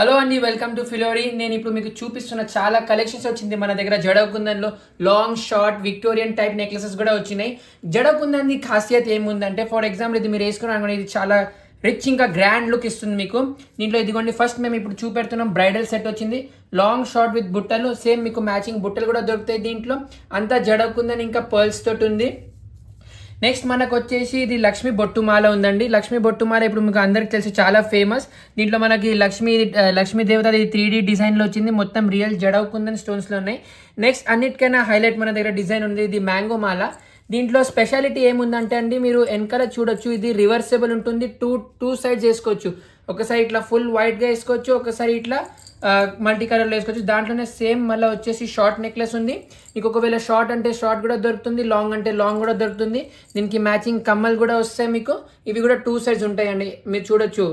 Hello అండి, welcome to ఫిలోరీ. నేను ఇప్పుడు మీకు చూపిస్తున్న చాలా కలెక్షన్స్ వచ్చింది మన దగ్గర. జడకుందన్లో long short Victorian type necklaces కూడా వచ్చినాయి. జడకుందన్ ఖాసియత్ ఏముందంటే, ఫర్ ఎగ్జాంపుల్ ఇది మీరు వేసుకున్నాను, ఇది చాలా రిచ్ ఇంకా గ్రాండ్ లుక్ ఇస్తుంది మీకు. దీంట్లో ఇదిగోండి, ఫస్ట్ మేము ఇప్పుడు చూపెడుతున్నాం బ్రైడల్ సెట్ వచ్చింది. లాంగ్ షార్ట్ విత్ బుట్టలు, సేమ్ మీకు మ్యాచింగ్ బుట్టలు కూడా దొరుకుతాయి దీంట్లో. అంతా జడకుందన్ ఇంకా పర్ల్స్ తోటి ఉంది. నెక్స్ట్ మనకు వచ్చేసి ఇది లక్ష్మీ బొట్టుమాల ఉందండి. లక్ష్మీ బొట్టుమాల ఇప్పుడు మీకు అందరికి తెలిసి చాలా ఫేమస్. దీంట్లో మనకి లక్ష్మీ దేవత 3D డిజైన్లో వచ్చింది. మొత్తం రియల్ జడకుందన్ స్టోన్స్లో ఉన్నాయి. నెక్స్ట్ అన్నిటికైనా హైలైట్ మన దగ్గర డిజైన్ ఉంది, ఇది మ్యాంగో మాల. దీంట్లో స్పెషాలిటీ ఏముందంటే అండి, మీరు వెనకాల చూడొచ్చు, ఇది రివర్సబుల్ ఉంటుంది. టూ సైడ్స్ వేసుకోవచ్చు. ఒకసారి ఇట్లా ఫుల్ వైట్గా వేసుకోవచ్చు, ఒకసారి ఇట్లా మల్టీ కలర్లో వేసుకోవచ్చు. దాంట్లోనే సేమ్ మళ్ళీ వచ్చేసి షార్ట్ నెక్లెస్ ఉంది. మీకు ఒకవేళ షార్ట్ అంటే షార్ట్ కూడా దొరుకుతుంది, లాంగ్ అంటే లాంగ్ కూడా దొరుకుతుంది. దీనికి మ్యాచింగ్ కమ్మలు కూడా వస్తాయి మీకు. ఇవి కూడా 2 సైడ్స్ ఉంటాయండి, మీరు చూడొచ్చు.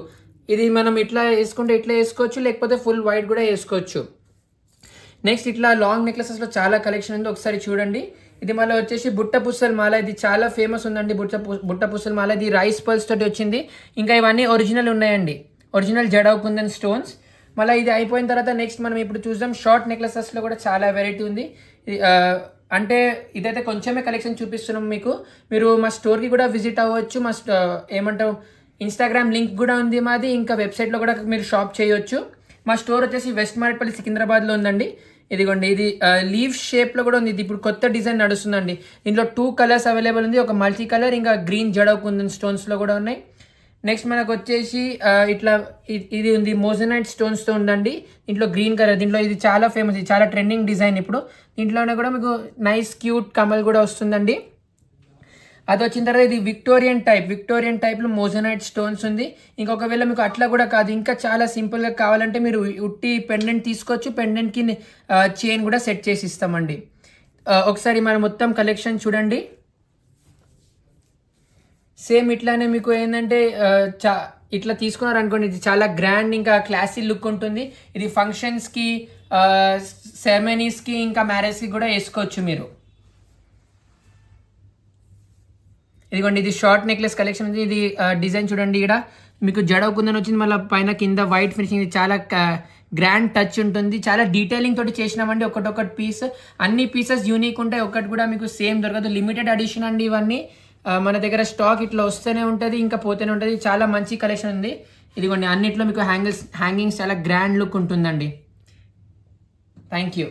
ఇది మనం ఇట్లా వేసుకుంటే ఇట్లా వేసుకోవచ్చు, లేకపోతే ఫుల్ వైట్ కూడా వేసుకోవచ్చు. నెక్స్ట్ ఇట్లా లాంగ్ నెక్లెసెస్లో చాలా కలెక్షన్ ఉంది, ఒకసారి చూడండి. ఇది మళ్ళీ వచ్చేసి బుట్ట పుస్తల మాల. ఇది చాలా ఫేమస్ ఉందండి, బుట్ట పుస్తల మాల. ఇది రైస్ పర్ల్స్ తోటి వచ్చింది. ఇంకా ఇవన్నీ ఒరిజినల్ ఉన్నాయండి, ఒరిజినల్ జడకుందన్ స్టోన్స్. మళ్ళీ ఇది అయిపోయిన తర్వాత నెక్స్ట్ మనం ఇప్పుడు చూద్దాం షార్ట్ నెక్లెసెస్లో కూడా చాలా వెరైటీ ఉంది. అంటే ఇదైతే కొంచెమే కలెక్షన్ చూపిస్తున్నాం మీకు. మీరు మా స్టోర్కి కూడా విజిట్ అవ్వచ్చు. మా ఏమంటావు ఇన్స్టాగ్రామ్ లింక్ కూడా ఉంది మాది. ఇంకా వెబ్సైట్లో కూడా మీరు షాప్ చేయొచ్చు. మా స్టోర్ వచ్చేసి వెస్ట్ మారేట్పల్లి సికింద్రాబాద్లో ఉందండి. ఇదిగోండి, ఇది లీవ్ షేప్లో కూడా ఉంది. ఇది ఇప్పుడు కొత్త డిజైన్ నడుస్తుందండి. దీంట్లో 2 కలర్స్ అవైలబుల్ ఉంది, ఒక మల్టీ కలర్ ఇంకా గ్రీన్ జడకుందన్ స్టోన్స్లో కూడా ఉన్నాయి. నెక్స్ట్ మనకు వచ్చేసి ఇట్లా ఇది ఉంది, మోజనైట్ స్టోన్స్తో ఉందండి. దీంట్లో గ్రీన్ కలర్, దీంట్లో ఇది చాలా ఫేమస్, ఇది చాలా ట్రెండింగ్ డిజైన్ ఇప్పుడు. దీంట్లోనే కూడా మీకు నైస్ క్యూట్ కమల్ కూడా వస్తుందండి. అది వచ్చిన తర్వాత ఇది విక్టోరియన్ టైప్లో మోజనైట్ స్టోన్స్ ఉంది. ఇంకొకవేళ మీకు అట్లా కూడా కాదు, ఇంకా చాలా సింపుల్గా కావాలంటే మీరు ఉట్టి పెండెంట్ తీసుకోవచ్చు. పెండెంట్కి చైన్ కూడా సెట్ చేసి ఇస్తామండి. ఒకసారి మన మొత్తం కలెక్షన్ చూడండి. సేమ్ ఇట్లానే మీకు ఏంటంటే ఇట్లా తీసుకున్నారు అనుకోండి, ఇది చాలా గ్రాండ్ ఇంకా క్లాసీ లుక్ ఉంటుంది. ఇది ఫంక్షన్స్కి, సెరమనీస్కి ఇంకా మ్యారేజ్కి కూడా వేసుకోవచ్చు మీరు. ఇదిగోండి, ఇది షార్ట్ నెక్లెస్ కలెక్షన్ ఉంది. ఇది డిజైన్ చూడండి, ఇక్కడ మీకు జడకుందన్ వచ్చింది, మళ్ళీ పైన కింద వైట్ ఫినిషింగ్. ఇది చాలా గ్రాండ్ టచ్ ఉంటుంది. చాలా డీటెయిలింగ్ తోటి చేసినామండి. ఒకటి పీస్, అన్ని పీసెస్ యూనిక్ ఉంటాయి, ఒకటి కూడా మీకు సేమ్ దొరకదు. లిమిటెడ్ ఎడిషన్ అండి ఇవన్నీ. మన దగ్గర స్టాక్ ఇట్లా వస్తూనే ఉంటుంది, ఇంకా పోతూనే ఉంటుంది. చాలా మంచి కలెక్షన్ ఉంది. ఇదిగోండి, అన్నిట్లో మీకు హ్యాంగింగ్స్ చాలా గ్రాండ్ లుక్ ఉంటుందండి. Thank you.